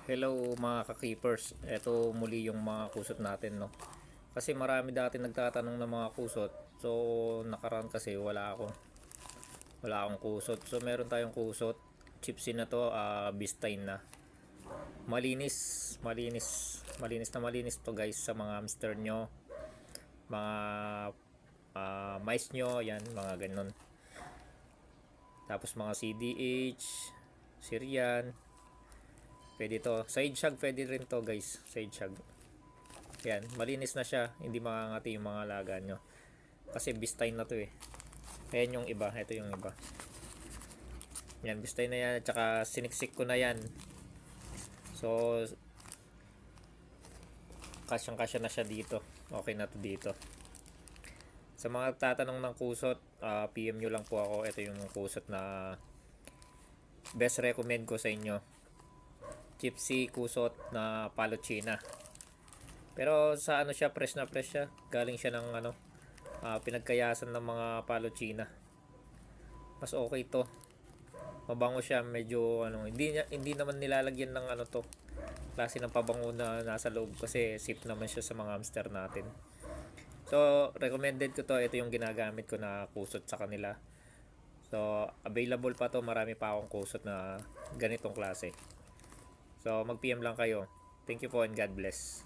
Hello mga ka-keepers, eto muli yung mga kusot natin, no. Kasi marami dati nagtatanong ng mga kusot. So nakaraan kasi wala akong kusot. So meron tayong kusot. Chipsy na to, Bistine na. Malinis, malinis, malinis na malinis to guys sa mga hamster nyo, mga mice nyo, yan, mga ganun. Tapos mga CDH, Syrian, pwede to. Side shag pwede rin to guys, side shag. Yan, malinis na siya, hindi makangati yung mga alaga nyo. Kasi Bistine na to eh. Ayan yung iba, ito yung iba. Yan, Bistine na yan, at saka siniksik ko na yan. So, kasyang kasya na siya dito. Okay na to dito. Sa mga tatanong ng kusot, PM nyo lang po ako. Ito yung kusot na best recommend ko sa inyo. Chipsy kusot na palo China. Pero sa ano siya, fresh na fresh siya. Galing siya ng pinagkayasan ng mga palo China. Mas okay to. Mabango siya, medyo hindi naman nilalagyan ng to. Klase ng pabango na nasa loob kasi safe naman siya sa mga hamster natin. So, recommended ko to. Ito yung ginagamit ko na kusot sa kanila. So, available pa to. Marami pa akong kusot na ganitong klase. So, mag-PM lang kayo. Thank you po and God bless.